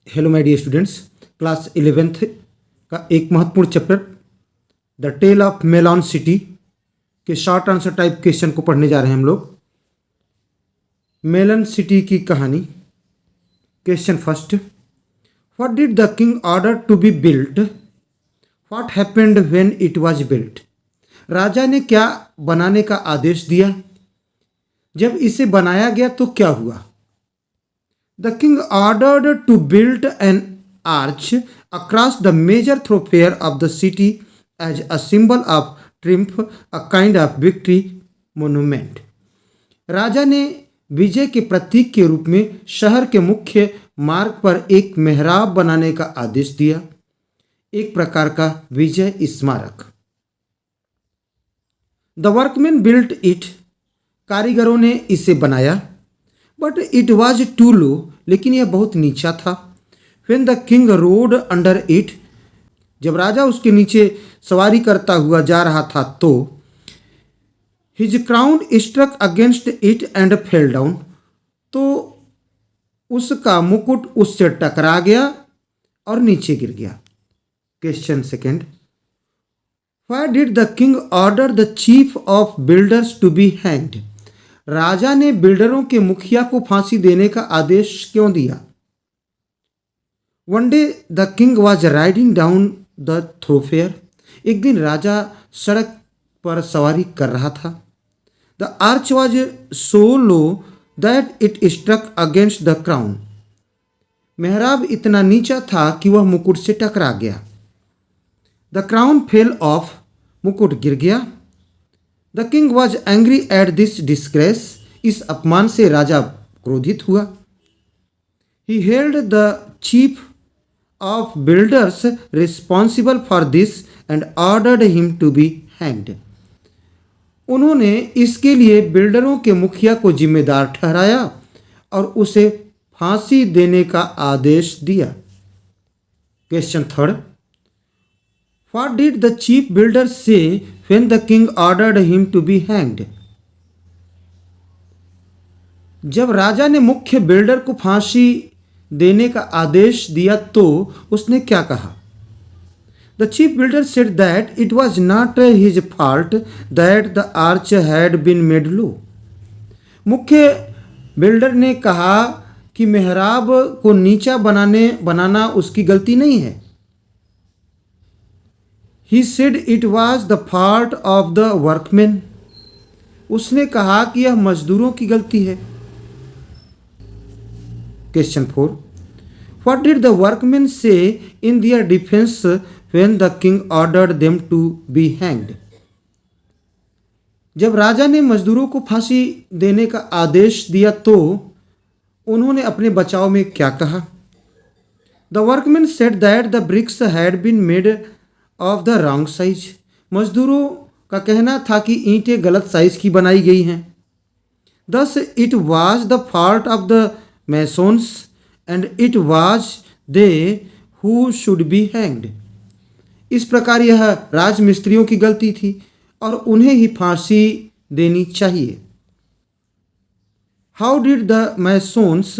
Hello my dear students, class 11th का एक महत्वपूर्ण chapter the tale of melon city के शॉर्ट आंसर टाइप क्वेश्चन को पढ़ने जा रहे हैं हम लोग। मेलन सिटी की कहानी। Question first, what did the king order to be built? What happened when it was built? राजा ने क्या बनाने का आदेश दिया? जब इसे बनाया गया तो क्या हुआ? The king ordered to build an arch across the major thoroughfare of the city as a symbol of triumph, a kind of victory monument. राजा ने विजय के प्रतीक के रूप में शहर के मुख्य मार्ग पर एक मेहराब बनाने का आदेश दिया, एक प्रकार का विजय स्मारक। द वर्कमैन बिल्ट इट, कारीगरों ने इसे बनाया। But it was to low, लेकिन यह बहुत नीचा था। When the king road under it, जब राजा उसके नीचे सवारी करता हुआ जा रहा था तो his crown struck against it and fell down, तो उसका मुकुट उससे टकरा गया और नीचे गिर गया। Question second, why did the king order the chief of builders to be hanged? राजा ने बिल्डरों के मुखिया को फांसी देने का आदेश क्यों दिया? One day the king was riding down the thoroughfare, एक दिन राजा सड़क पर सवारी कर रहा था। The arch was so low that it struck against the crown, मेहराब इतना नीचा था कि वह मुकुट से टकरा गया। द क्राउन फेल ऑफ, मुकुट गिर गया। The king was angry at this disgrace, इस अपमान से राजा क्रोधित हुआ। He held the chief of builders responsible for this and ordered him to be hanged, उन्होंने इसके लिए बिल्डरों के मुखिया को जिम्मेदार ठहराया और उसे फांसी देने का आदेश दिया। Question third, what did the chief builder say when the king ordered him to be hanged? जब राजा ने मुख्य बिल्डर को फांसी देने का आदेश दिया तो उसने क्या कहा? The chief builder said that it was not his fault that the arch had been made low, मुख्य बिल्डर ने कहा कि मेहराब को नीचा बनाना उसकी गलती नहीं है। He said it was the fault of the workmen, उसने कहा कि यह मजदूरों की गलती है। Question 4, what did the workmen say in their defense when the king ordered them to be hanged? जब राजा ने मजदूरों को फांसी देने का आदेश दिया तो उन्होंने अपने बचाव में क्या कहा? The workmen said that the bricks had been made of the wrong size, मजदूरों का कहना था कि ईंटें गलत साइज की बनाई गई हैं। Thus it was the fault of the masons and it was they who should be hanged, इस प्रकार यह राजमिस्त्रियों की गलती थी और उन्हें ही फांसी देनी चाहिए। How did the masons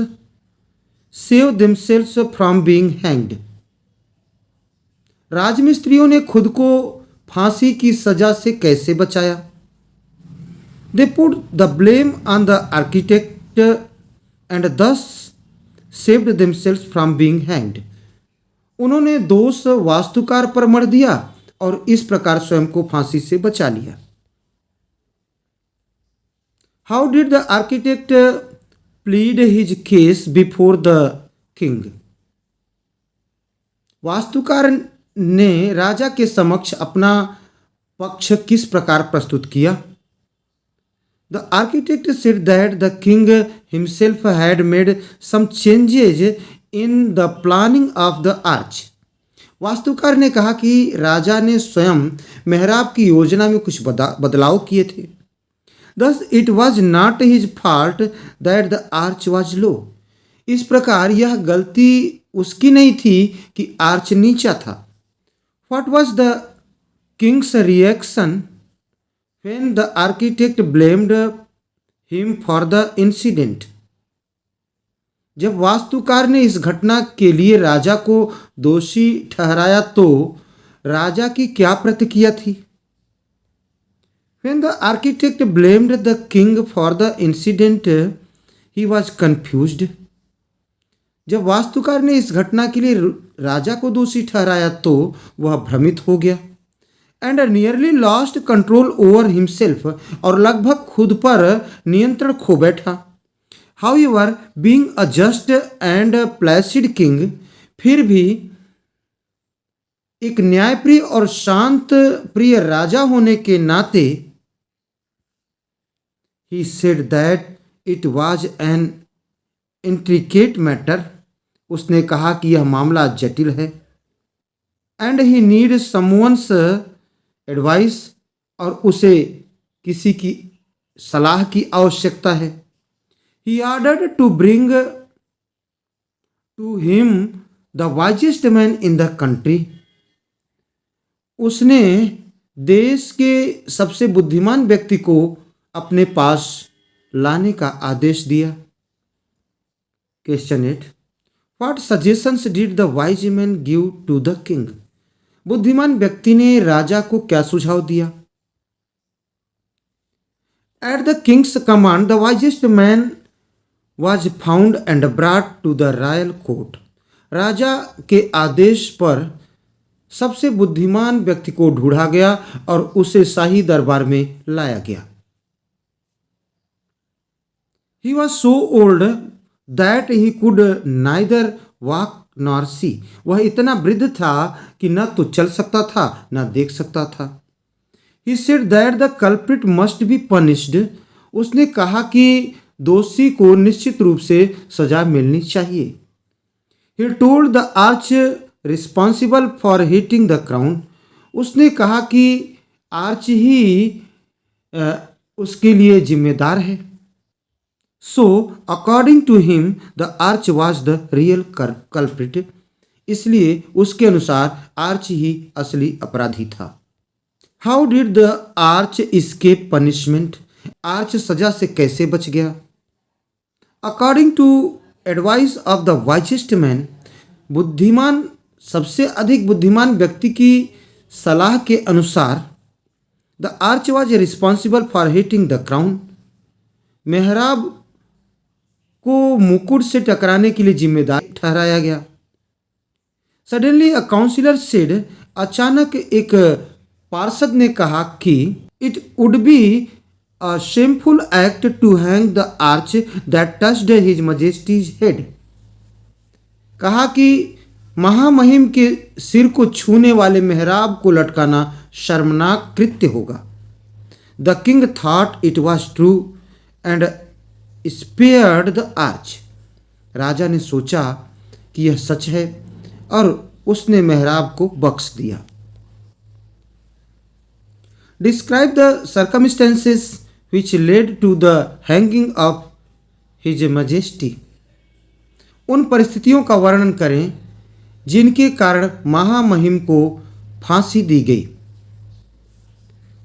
save themselves from being hanged? राजमिस्त्रियों ने खुद को फांसी की सजा से कैसे बचाया? They put the blame on the architect and thus saved themselves from being hanged, उन्होंने दोष वास्तुकार पर मढ़ दिया और इस प्रकार स्वयं को फांसी से बचा लिया। How did the architect plead his case before the king? वास्तुकार ने राजा के समक्ष अपना पक्ष किस प्रकार प्रस्तुत किया? The architect said that the king himself had made some changes in the planning of the arch, वास्तुकार ने कहा कि राजा ने स्वयं मेहराब की योजना में कुछ बदलाव किए थे। Thus it was not his fault that the arch was लो, इस प्रकार यह गलती उसकी नहीं थी कि आर्च नीचा था। What was the king's reaction when the architect blamed him for the incident? जब वास्तुकार ने इस घटना के लिए राजा को दोषी ठहराया तो राजा की क्या प्रतिक्रिया थी? When the architect blamed the king for the incident, he was confused. जब वास्तुकार ने इस घटना के लिए राजा को दोषी ठहराया तो वह भ्रमित हो गया and nearly lost control over himself, और लगभग खुद पर नियंत्रण खो बैठा। However, being a just and Placid king, फिर भी एक न्यायप्रिय और शांत प्रिय राजा होने के नाते he said that it was an intricate matter, उसने कहा कि यह मामला जटिल है and he need someone's advice, और उसे किसी की सलाह की आवश्यकता है। He ordered to bring to him the wisest man in the country, उसने देश के सबसे बुद्धिमान व्यक्ति को अपने पास लाने का आदेश दिया। Question 8, what suggestions did the wise man give to the king? बुद्धिमान व्यक्ति ने राजा को क्या सुझाव दिया? At the king's command the wisest man was found and brought to the royal court. राजा के आदेश पर सबसे बुद्धिमान व्यक्ति को ढूंढा गया और उसे शाही दरबार में लाया गया। He was so old that he could neither walk nor see. वह इतना वृद्ध था कि न तो चल सकता था न देख सकता था। He said that the culprit must be punished. उसने कहा कि दोषी को निश्चित रूप से सजा मिलनी चाहिए। He told the arch responsible for hitting the crown. उसने कहा कि आर्च ही उसके लिए जिम्मेदार है। So, according to him, the arch was the real culprit. इसलिए उसके अनुसार आर्च ही असली अपराधी था। How did the arch escape punishment? Arch सजा से कैसे बच गया? According to advice of the wisest man, बुद्धिमान सबसे अधिक बुद्धिमान व्यक्ति की सलाह के अनुसार the arch was responsible for hitting the crown. मेहराब को मुकुट से टकराने के लिए जिम्मेदार ठहराया गया। सडनली अ काउंसिलर सेड, अचानक एक पार्षद ने कहा कि it would be a shameful act to hang the arch that touched his majesty's head. कहा कि महामहिम के सिर को छूने वाले मेहराब को लटकाना शर्मनाक कृत्य होगा। The king thought it was true and spared the arch. राजा ने सोचा कि यह सच है और उसने मेहराब को बख्श दिया। Describe the circumstances which led to the hanging of his majesty. उन परिस्थितियों का वर्णन करें जिनके कारण महामहिम को फांसी दी गई।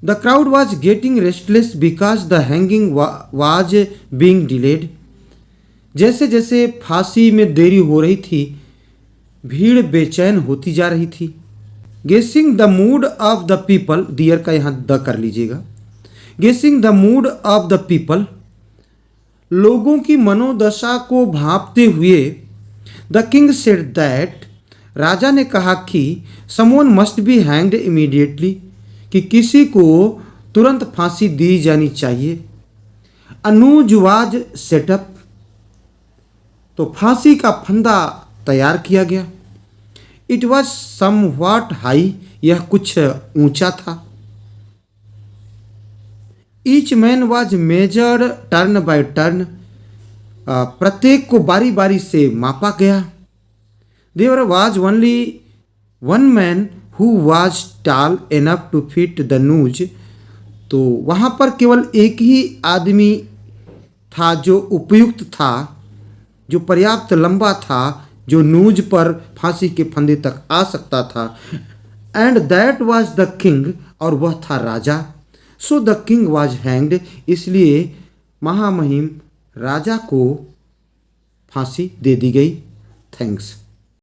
The crowd was getting restless because the hanging was being delayed. जैसे जैसे फांसी में देरी हो रही थी, भीड़ बेचैन होती जा रही थी। Guessing the mood of the people, दियर का यहाँ द कर लीजिएगा। Guessing the mood of the people, लोगों की मनोदशा को भांपते हुए The king said that, राजा ने कहा कि someone must be hanged immediately, कि किसी को तुरंत फांसी दी जानी चाहिए। अनूज वाज सेटअप, तो फांसी का फंदा तैयार किया गया। इट वॉज समव्हाट हाई, यह कुछ ऊंचा था। Each man was measured turn by turn, प्रत्येक को बारी बारी से मापा गया। There was only one man who was tall enough to fit the noose, तो वहाँ पर केवल एक ही आदमी था जो उपयुक्त था, जो पर्याप्त लंबा था, जो नूज पर फांसी के फंदे तक आ सकता था। And that was the king, और वह था राजा। So the king was hanged, इसलिए महामहिम राजा को फांसी दे दी गई। थैंक्स।